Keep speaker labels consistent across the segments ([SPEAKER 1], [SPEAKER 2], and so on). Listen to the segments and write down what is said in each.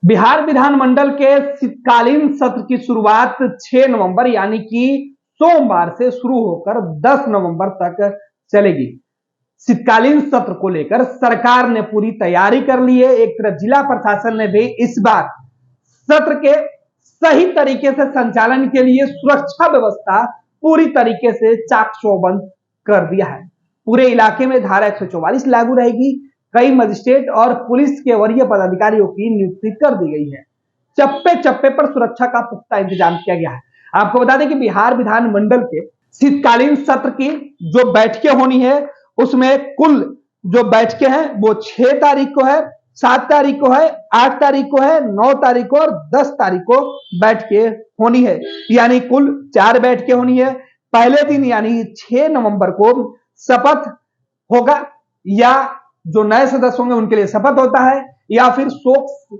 [SPEAKER 1] बिहार विधानमंडल के शीतकालीन सत्र की शुरुआत 6 नवंबर यानी कि सोमवार से शुरू होकर 10 नवंबर तक चलेगी। शीतकालीन सत्र को लेकर सरकार ने पूरी तैयारी कर ली है। एक तरफ जिला प्रशासन ने भी इस बार सत्र के सही तरीके से संचालन के लिए सुरक्षा व्यवस्था पूरी तरीके से चाक चौबंद कर दिया है। पूरे इलाके में धारा 144 लागू रहेगी। कई मजिस्ट्रेट और पुलिस के वरीय पदाधिकारियों की नियुक्ति कर दी गई है। चप्पे चप्पे पर सुरक्षा का पुख्ता इंतजाम किया गया है। आपको बता दें कि बिहार विधानमंडल के शीतकालीन सत्र की जो बैठकें होनी है उसमें कुल जो बैठकें हैं वो 6 तारीख को है, 7 तारीख को है, 8 तारीख को है, 9 तारीख को और 10 तारीख को बैठकें होनी है, यानी कुल 4 बैठकें होनी है। पहले दिन यानी 6 नवंबर को शपथ होगा, या जो नए सदस्य होंगे उनके लिए शपथ होता है, या फिर शोक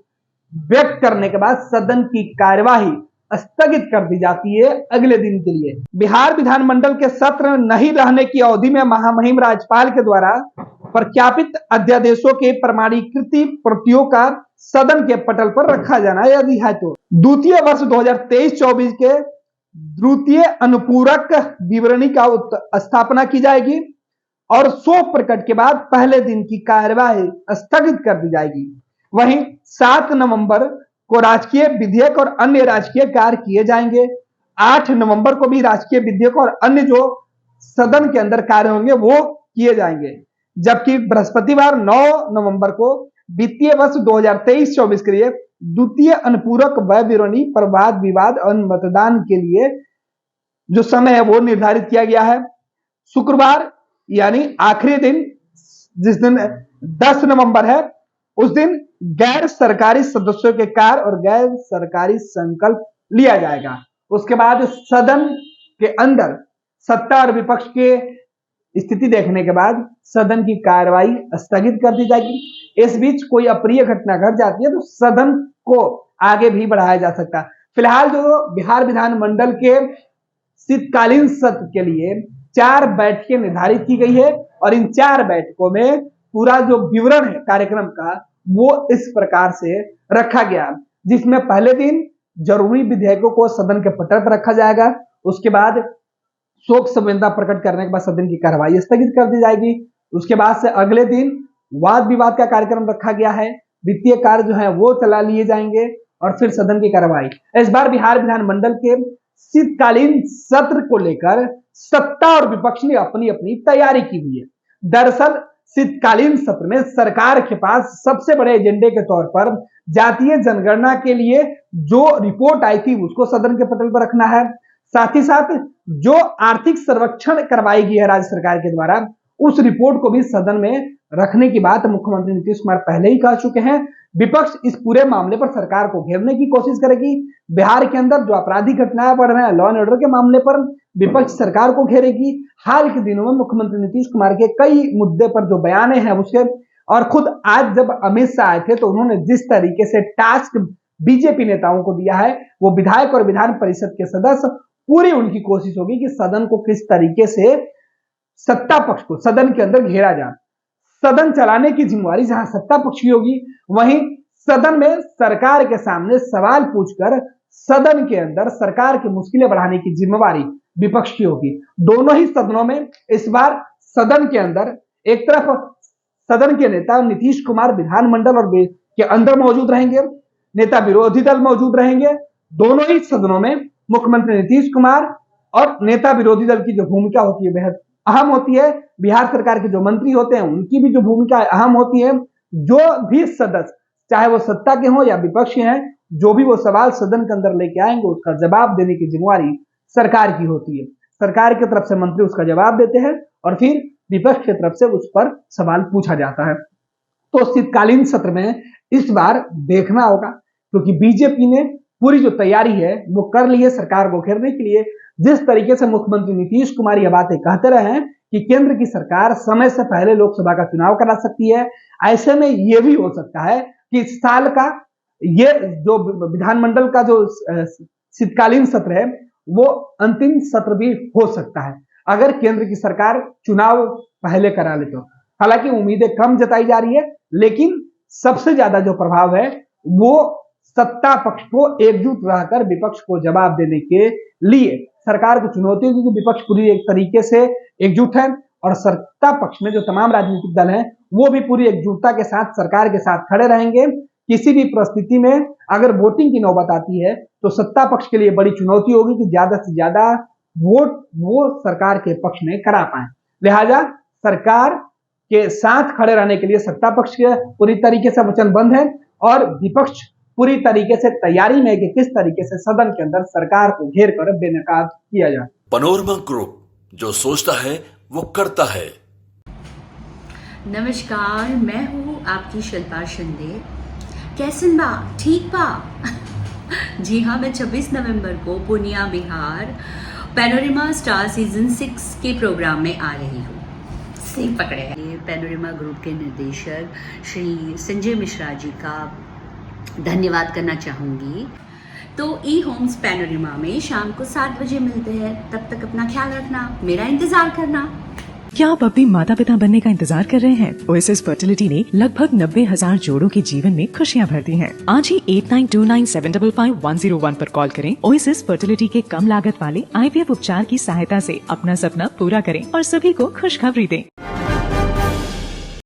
[SPEAKER 1] व्यक्त करने के बाद सदन की कार्यवाही स्थगित कर दी जाती है अगले दिन के लिए। बिहार विधानमंडल के सत्र नहीं रहने की अवधि में महामहिम राज्यपाल के द्वारा प्रख्यापित अध्यादेशों के प्रमाणीकृत प्रतियों का सदन के पटल पर रखा जाना यदि है तो द्वितीय वर्ष 2023-24 के द्वितीय अनुपूरक विवरणी का स्थापना की जाएगी और शोक प्रकट के बाद पहले दिन की कार्यवाही स्थगित कर दी जाएगी। वहीं 7 नवंबर को राजकीय विधेयक और अन्य राजकीय कार्य किए जाएंगे। 8 नवंबर को भी राजकीय विधेयक और अन्य जो सदन के अंदर कार्य होंगे वो किए जाएंगे, जबकि बृहस्पतिवार 9 नवंबर को वित्तीय वर्ष 2023-24 के लिए द्वितीय अनुपूरक व्यय विवरणी पर वाद विवाद और मतदान के लिए जो समय है वो निर्धारित किया गया है। शुक्रवार यानी आखिरी दिन, जिस दिन 10 नवंबर है, उस दिन गैर सरकारी सदस्यों के कार्य और गैर सरकारी संकल्प लिया जाएगा। उसके बाद सदन के अंदर सत्ता और विपक्ष के स्थिति देखने के बाद सदन की कार्यवाही स्थगित कर दी जाएगी। इस बीच कोई अप्रिय घटना घट जाती है तो सदन को आगे भी बढ़ाया जा सकता है। फिलहाल जो बिहार विधानमंडल के शीतकालीन सत्र के लिए 4 बैठकें निर्धारित की गई है और इन 4 बैठकों में पूरा जो विवरण है कार्यक्रम का वो इस प्रकार से रखा गया, जिसमें पहले दिन जरूरी विधेयकों को सदन के पटल पर रखा जाएगा। उसके बाद शोक संवेदना प्रकट करने के बाद सदन की कार्यवाही स्थगित कर दी जाएगी। उसके बाद से अगले दिन वाद विवाद का कार्यक्रम रखा गया है। वित्तीय कार्य जो है वो चला लिए जाएंगे और फिर सदन की कार्यवाही। इस बार बिहार विधानमंडल के शीतकालीन सत्र को लेकर सत्ता और विपक्ष ने अपनी अपनी तैयारी की हुई है। दरअसल शीतकालीन सत्र में सरकार के पास सबसे बड़े एजेंडे के तौर पर जातीय जनगणना के लिए जो रिपोर्ट आई थी उसको सदन के पटल पर रखना है। साथ ही साथ जो आर्थिक सर्वेक्षण करवाई गई है राज्य सरकार के द्वारा उस रिपोर्ट को भी सदन में रखने की बात मुख्यमंत्री नीतीश कुमार पहले ही कह चुके हैं। विपक्ष इस पूरे मामले पर सरकार को घेरने की कोशिश करेगी। बिहार के अंदर जो आपराधिक घटनाएं बढ़ रहे हैं, लॉ एंड ऑर्डर के मामले पर विपक्ष सरकार को घेरेगी। हाल के दिनों में मुख्यमंत्री नीतीश कुमार के कई मुद्दे पर जो बयाने हैं उसके, और खुद आज जब अमित शाह आए थे तो उन्होंने जिस तरीके से टास्क बीजेपी नेताओं को दिया है, वो विधायक और विधान परिषद के सदस्य पूरी उनकी कोशिश होगी कि सदन को किस तरीके से सत्ता पक्ष को सदन के अंदर घेरा जाए। सदन चलाने की जिम्मेवारी जहां सत्ता पक्ष की होगी, वहीं सदन में सरकार के सामने सवाल पूछकर सदन के अंदर सरकार की मुश्किलें बढ़ाने की जिम्मेवारी विपक्ष की होगी। दोनों ही सदनों में इस बार सदन के अंदर एक तरफ सदन के नेता नीतीश कुमार विधानमंडल और के अंदर मौजूद रहेंगे, नेता विरोधी दल मौजूद रहेंगे। दोनों ही सदनों में मुख्यमंत्री नीतीश कुमार और नेता विरोधी दल की जो भूमिका होती है बेहद अहम होती है। बिहार सरकार के जो मंत्री होते हैं उनकी भी जो भूमिका अहम होती है। जो भी सदस्य चाहे वो सत्ता के हों या विपक्ष के हैं, जो भी वो सवाल सदन के अंदर लेके आएंगे उसका जवाब देने की जिम्मेवारी सरकार की होती है। सरकार की तरफ से मंत्री उसका जवाब देते हैं और फिर विपक्ष की तरफ से उस पर सवाल पूछा जाता है। तो शीतकालीन सत्र में इस बार देखना होगा, क्योंकि बीजेपी ने पूरी जो तैयारी है वो कर ली है सरकार को घेरने के लिए। जिस तरीके से मुख्यमंत्री नीतीश कुमार ये बातें कहते रहे हैं कि केंद्र की सरकार समय से पहले लोकसभा का चुनाव करा सकती है, ऐसे में ये भी हो सकता है कि इस साल का ये जो विधानमंडल का जो शीतकालीन सत्र है वो अंतिम सत्र भी हो सकता है अगर केंद्र की सरकार चुनाव पहले करा ले तो। हालांकि उम्मीदें कम जताई जा रही है, लेकिन सबसे ज्यादा जो प्रभाव है वो सत्ता पक्ष को एकजुट रहकर विपक्ष को जवाब देने के लिए सरकार को चुनौती होगी, क्योंकि विपक्ष पूरी एक तरीके से एकजुट है और सत्ता पक्ष में जो तमाम राजनीतिक दल हैं वो भी पूरी एकजुटता के साथ सरकार के साथ खड़े रहेंगे। किसी भी परिस्थिति में अगर वोटिंग की नौबत आती है तो सत्ता पक्ष के लिए बड़ी चुनौती होगी कि ज्यादा से ज्यादा वोट वो सरकार के पक्ष में करा पाए। लिहाजा सरकार के साथ खड़े रहने के लिए सत्ता पक्ष के पूरी तरीके से वचनबद्ध है और विपक्ष पूरी तरीके से तैयारी में कि किस तरीके से सदन के अंदर सरकार को घेर कर बेनकाब किया जाए।
[SPEAKER 2] पैनोरमा ग्रुप, जो सोचता है वो करता है।
[SPEAKER 3] नमस्कार, मैं हूँ आपकी शिल्पा शिंदे। कैसन बा? ठीक बा? जी हाँ, मैं 26 नवंबर को Purnia Bihar panorama star season 6 के प्रोग्राम में आ रही हूँ। सही पकड़े हैं। पैनोरमा ग्रुप के निर्देशक श्री संजय मिश्रा जी का धन्यवाद करना चाहूँगी। तो ई होम्स पैनोरमा में शाम को 7 बजे मिलते हैं। तब तक अपना ख्याल रखना, मेरा इंतजार करना।
[SPEAKER 4] क्या आप अपने माता पिता बनने का इंतजार कर रहे हैं? ओएसिस फर्टिलिटी ने लगभग 90,000 जोड़ों के जीवन में खुशियां भरती हैं। आज ही 8929755101 पर कॉल करें। ओएसिस फर्टिलिटी के कम लागत वाले IVF उपचार की सहायता से अपना सपना पूरा करें और सभी को खुशखबरी दें।